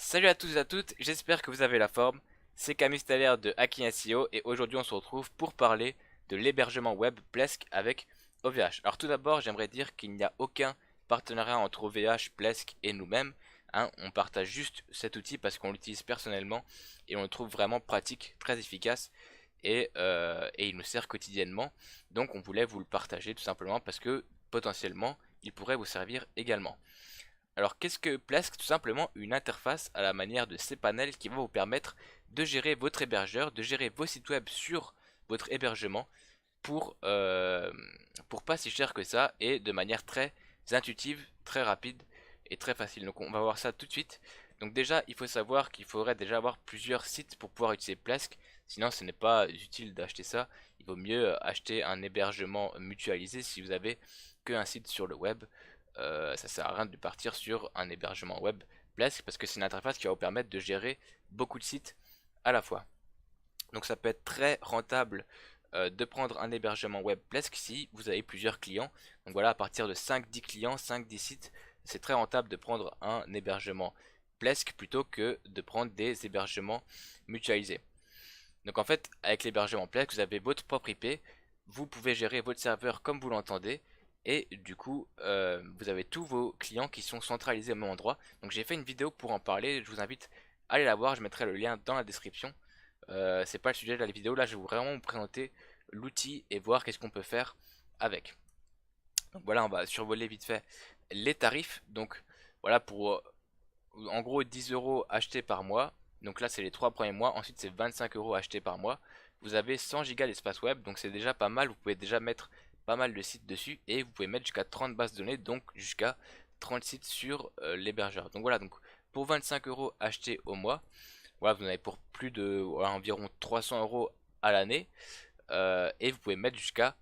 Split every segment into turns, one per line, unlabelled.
Salut à tous et à toutes, j'espère que vous avez la forme. C'est Camille Staller de Hacking SEO et aujourd'hui on se retrouve pour parler de l'hébergement web Plesk avec OVH. Alors tout d'abord, j'aimerais dire qu'il n'y a aucun partenariat entre OVH, Plesk et nous-mêmes. On partage juste cet outil parce qu'on l'utilise personnellement et on le trouve vraiment pratique, très efficace et il nous sert quotidiennement. Donc on voulait vous le partager tout simplement parce que potentiellement il pourrait vous servir également. Alors qu'est-ce que Plesk? Tout simplement une interface à la manière de cPanel qui va vous permettre de gérer votre hébergeur, de gérer vos sites web sur votre hébergement pour pas si cher que ça et de manière très intuitive, très rapide et très facile. Donc on va voir ça tout de suite. Donc déjà il faut savoir qu'il faudrait déjà avoir plusieurs sites pour pouvoir utiliser Plesk. Sinon ce n'est pas utile d'acheter ça. Il vaut mieux acheter un hébergement mutualisé si vous avez qu'un site sur le web. Ça sert à rien de partir sur un hébergement web Plesk parce que c'est une interface qui va vous permettre de gérer beaucoup de sites à la fois. Donc ça peut être très rentable de prendre un hébergement web Plesk si vous avez plusieurs clients. Donc voilà, à partir de 5-10 clients, 5-10 sites, c'est très rentable de prendre un hébergement Plesk plutôt que de prendre des hébergements mutualisés. Donc en fait, avec l'hébergement Plesk, vous avez votre propre IP, vous pouvez gérer votre serveur comme vous l'entendez, et du coup, vous avez tous vos clients qui sont centralisés au même endroit. Donc j'ai fait une vidéo pour en parler, je vous invite à aller la voir, je mettrai le lien dans la description. C'est pas le sujet de la vidéo, là je vais vraiment vous présenter l'outil et voir qu'est-ce qu'on peut faire avec. Donc voilà, on va survoler vite fait les tarifs. Donc voilà, pour en gros 10 euros achetés par mois. Donc là c'est les 3 premiers mois, ensuite c'est 25 euros achetés par mois. Vous avez 100 gigas d'espace web, donc c'est déjà pas mal, vous pouvez déjà mettre pas mal de sites dessus et vous pouvez mettre jusqu'à 30 bases de données, donc jusqu'à 30 sites sur l'hébergeur. Donc voilà, donc pour 25 euros achetés au mois, voilà, vous en avez pour plus de voilà, environ 300 euros à l'année et vous pouvez mettre jusqu'à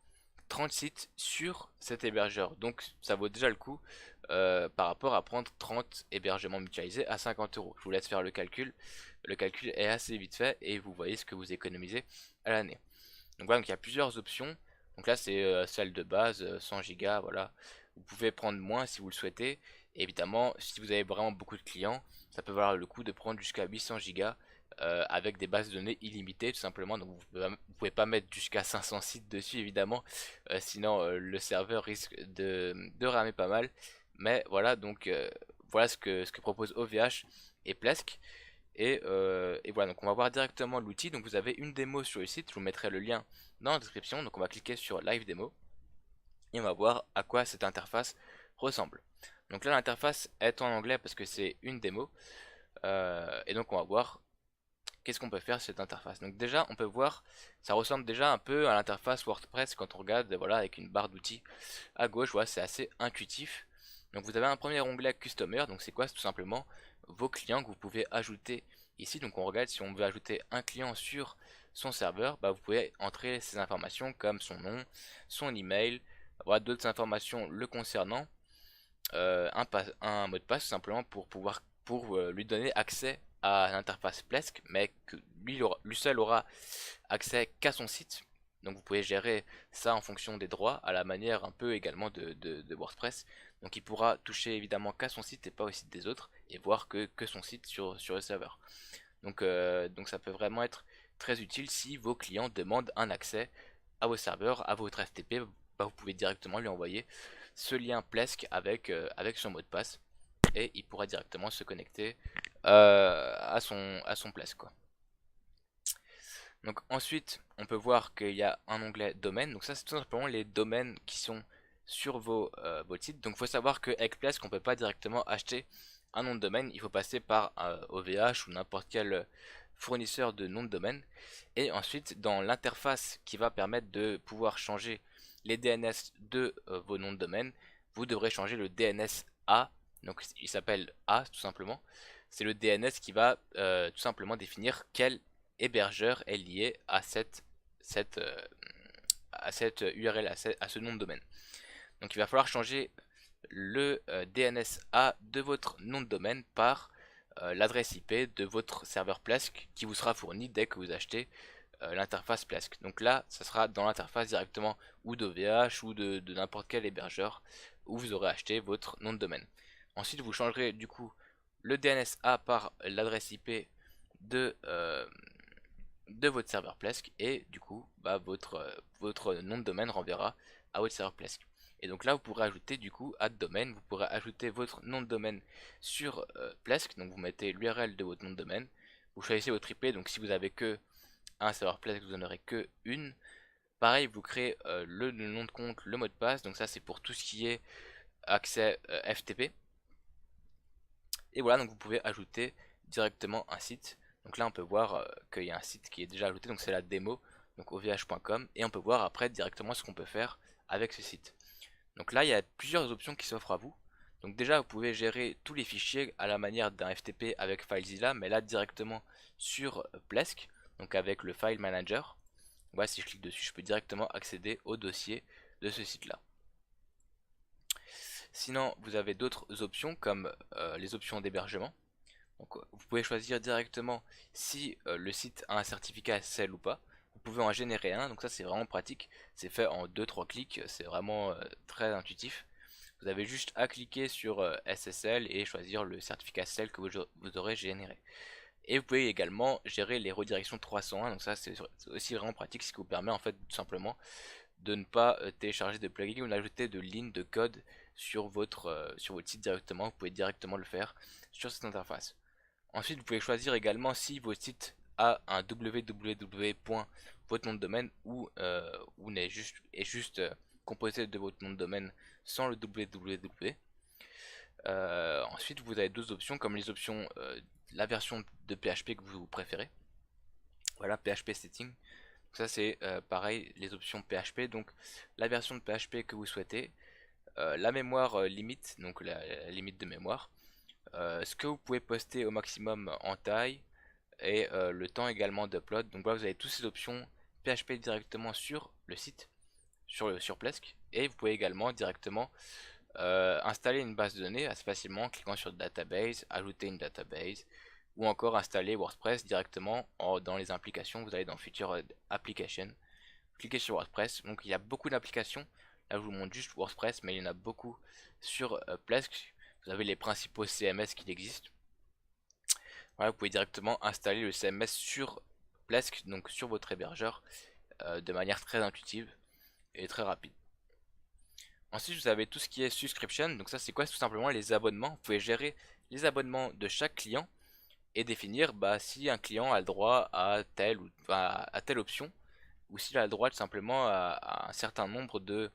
30 sites sur cet hébergeur. Donc ça vaut déjà le coup par rapport à prendre 30 hébergements mutualisés à 50 euros. Je vous laisse faire le calcul. Le calcul est assez vite fait et vous voyez ce que vous économisez à l'année. Donc voilà, donc il y a plusieurs options. Donc là c'est celle de base, 100 Go, voilà. Vous pouvez prendre moins si vous le souhaitez. Et évidemment, si vous avez vraiment beaucoup de clients, ça peut valoir le coup de prendre jusqu'à 800 Go avec des bases de données illimitées tout simplement. Donc vous pouvez pas mettre jusqu'à 500 sites dessus évidemment, sinon le serveur risque de ramer pas mal. Mais voilà, donc voilà ce que propose OVH et Plesk. Et voilà, donc on va voir directement l'outil. Donc vous avez une démo sur le site, je vous mettrai le lien dans la description. Donc on va cliquer sur Live Démo et on va voir à quoi cette interface ressemble. Donc là l'interface est en anglais parce que c'est une démo. Et donc on va voir qu'est-ce qu'on peut faire sur cette interface. Donc déjà on peut voir, ça ressemble déjà un peu à l'interface WordPress quand on regarde, voilà, avec une barre d'outils à gauche, voilà, c'est assez intuitif. Donc vous avez un premier onglet Customer, donc c'est quoi? C'est tout simplement vos clients que vous pouvez ajouter ici. Donc on regarde si on veut ajouter un client sur son serveur, bah, vous pouvez entrer ces informations comme son nom, son email, voilà, d'autres informations le concernant, un mot de passe tout simplement pour lui donner accès à l'interface Plesk, mais que lui seul aura accès qu'à son site. Donc vous pouvez gérer ça en fonction des droits, à la manière un peu également de WordPress. Donc il pourra toucher évidemment qu'à son site et pas au site des autres, et voir que son site sur le serveur. Donc ça peut vraiment être très utile si vos clients demandent un accès à vos serveurs, à votre FTP, bah, vous pouvez directement lui envoyer ce lien Plesk avec son mot de passe et il pourra directement se connecter à son Plesk quoi. Donc ensuite, on peut voir qu'il y a un onglet domaine. Donc ça, c'est tout simplement les domaines qui sont sur vos sites. Donc il faut savoir qu'avec Plesk, on ne peut pas directement acheter un nom de domaine. Il faut passer par OVH ou n'importe quel fournisseur de nom de domaine. Et ensuite, dans l'interface qui va permettre de pouvoir changer les DNS de vos noms de domaine, vous devrez changer le DNS A. Donc il s'appelle A tout simplement. C'est le DNS qui va tout simplement définir quel hébergeur est lié cette, euh, à cette URL, à ce nom de domaine. Donc il va falloir changer le DNSA de votre nom de domaine par l'adresse IP de votre serveur Plesk qui vous sera fourni dès que vous achetez l'interface Plesk. Donc là, ça sera dans l'interface directement ou d'OVH ou de n'importe quel hébergeur où vous aurez acheté votre nom de domaine. Ensuite, vous changerez du coup le DNS-A par l'adresse IP de, euh, de votre serveur Plesk, et du coup bah, votre nom de domaine renverra à votre serveur Plesk. Et donc là vous pourrez ajouter du coup add domaine, vous pourrez ajouter votre nom de domaine sur Plesk, donc vous mettez l'URL de votre nom de domaine, vous choisissez votre IP, donc si vous avez que un serveur Plesk vous n'en aurez que une. Pareil, vous créez le nom de compte, le mot de passe, donc ça c'est pour tout ce qui est accès FTP. Et voilà, donc vous pouvez ajouter directement un site. Donc là on peut voir qu'il y a un site qui est déjà ajouté, donc c'est la démo, donc ovh.com, et on peut voir après directement ce qu'on peut faire avec ce site. Donc là il y a plusieurs options qui s'offrent à vous. Donc déjà vous pouvez gérer tous les fichiers à la manière d'un FTP avec FileZilla, mais là directement sur Plesk, donc avec le File Manager. Voilà, si je clique dessus, je peux directement accéder au dossier de ce site-là. Sinon, vous avez d'autres options comme les options d'hébergement. Donc, vous pouvez choisir directement si le site a un certificat SSL ou pas. Vous pouvez en générer un, donc ça c'est vraiment pratique. C'est fait en 2-3 clics, c'est vraiment très intuitif. Vous avez juste à cliquer sur SSL et choisir le certificat SSL que vous aurez généré. Et vous pouvez également gérer les redirections 301, donc ça c'est aussi vraiment pratique, ce qui vous permet en fait tout simplement de ne pas télécharger de plugins ou d'ajouter de lignes de code sur votre site directement. Vous pouvez directement le faire sur cette interface. Ensuite, vous pouvez choisir également si votre site a un www. Votre nom de domaine ou est juste composé de votre nom de domaine sans le www. Ensuite, vous avez d'autres options comme les options, la version de PHP que vous préférez. Voilà, PHP Setting. Ça c'est pareil, les options PHP, donc la version de PHP que vous souhaitez, la mémoire limite, donc la limite de mémoire, ce que vous pouvez poster au maximum en taille, et le temps également d'upload. Donc voilà, vous avez toutes ces options PHP directement sur le site, sur Plesk, et vous pouvez également directement installer une base de données assez facilement en cliquant sur Database, ajouter une database, ou encore installer WordPress directement dans les applications. Vous allez dans Future Application, cliquez sur WordPress. Donc il y a beaucoup d'applications. Là je vous montre juste WordPress, mais il y en a beaucoup sur Plesk. Vous avez les principaux CMS qui existent. Voilà, vous pouvez directement installer le CMS sur Plesk, donc sur votre hébergeur, de manière très intuitive et très rapide. Ensuite, vous avez tout ce qui est subscription. Donc ça, c'est quoi? C'est tout simplement les abonnements. Vous pouvez gérer les abonnements de chaque client et définir si un client a le droit à telle option, ou s'il a le droit tout simplement à un certain nombre de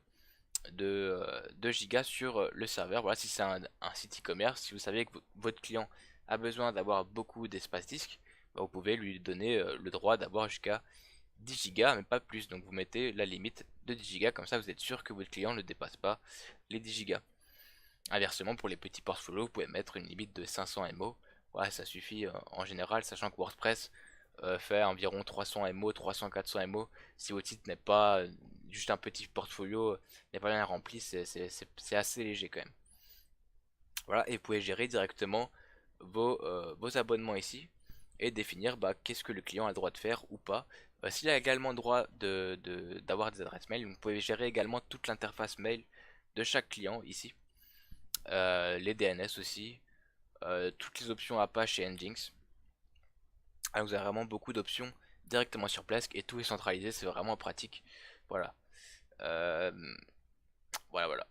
gigas sur le serveur. Voilà, si c'est un site e-commerce, si vous savez que votre client a besoin d'avoir beaucoup d'espace disque, vous pouvez lui donner le droit d'avoir jusqu'à 10 Go, mais pas plus. Donc vous mettez la limite de 10 Go, comme ça vous êtes sûr que votre client ne dépasse pas les 10 Go. Inversement, pour les petits portfolios, vous pouvez mettre une limite de 500 MO. Ouais, ça suffit en général, sachant que WordPress fait environ 300 MO, 300-400 MO. Si votre site n'est pas juste un petit portfolio, n'est pas bien rempli, c'est assez léger quand même. Voilà, et vous pouvez gérer directement vos abonnements ici et définir qu'est-ce que le client a le droit de faire ou pas. S'il a également le droit d'avoir des adresses mail, vous pouvez gérer également toute l'interface mail de chaque client ici. Les DNS aussi, toutes les options Apache et Nginx. Alors vous avez vraiment beaucoup d'options directement sur Plesk et tout est centralisé, c'est vraiment pratique. Voilà. Euh, voilà.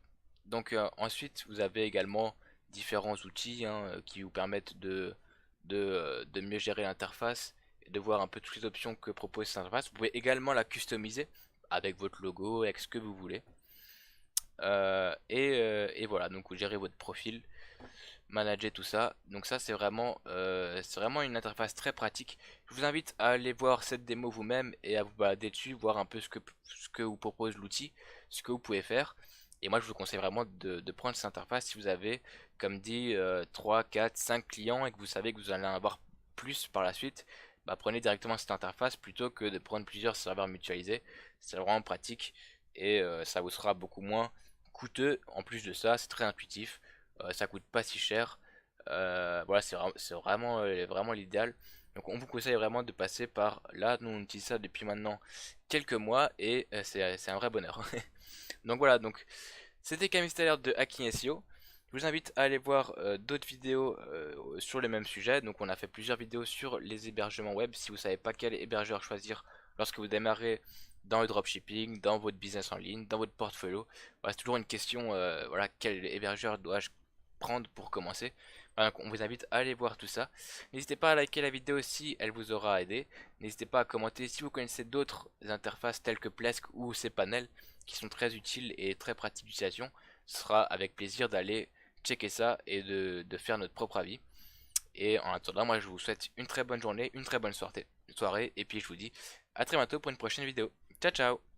Donc ensuite vous avez également différents outils qui vous permettent de mieux gérer l'interface et de voir un peu toutes les options que propose cette interface. Vous pouvez également la customiser avec votre logo, avec ce que vous voulez. Et voilà, donc vous gérez votre profil, manager tout ça. Donc ça c'est vraiment une interface très pratique. Je vous invite à aller voir cette démo vous-même et à vous balader dessus, voir un peu ce que vous propose l'outil, ce que vous pouvez faire. Et moi je vous conseille vraiment de prendre cette interface si vous avez, comme dit, 3, 4, 5 clients et que vous savez que vous allez en avoir plus par la suite. Prenez directement cette interface plutôt que de prendre plusieurs serveurs mutualisés. C'est vraiment pratique et ça vous sera beaucoup moins coûteux. En plus de ça, c'est très intuitif, ça coûte pas si cher. Voilà, c'est vraiment l'idéal. Donc on vous conseille vraiment de passer par là. Nous on utilise ça depuis maintenant quelques mois et c'est un vrai bonheur. Donc voilà, donc c'était Camille Steller de Hacking SEO. Je vous invite à aller voir d'autres vidéos sur le même sujet. Donc on a fait plusieurs vidéos sur les hébergements web. Si vous savez pas quel hébergeur choisir lorsque vous démarrez dans le dropshipping, dans votre business en ligne, dans votre portfolio, voilà, c'est toujours une question, voilà, quel hébergeur dois-je prendre pour commencer. Voilà, donc on vous invite à aller voir tout ça. N'hésitez pas à liker la vidéo si elle vous aura aidé. N'hésitez pas à commenter si vous connaissez d'autres interfaces telles que Plesk ou cPanel qui sont très utiles et très pratiques d'utilisation. Ce sera avec plaisir d'aller checker ça et de faire notre propre avis. Et en attendant, moi je vous souhaite une très bonne journée, une très bonne soirée, et puis je vous dis à très bientôt pour une prochaine vidéo. Ciao ciao.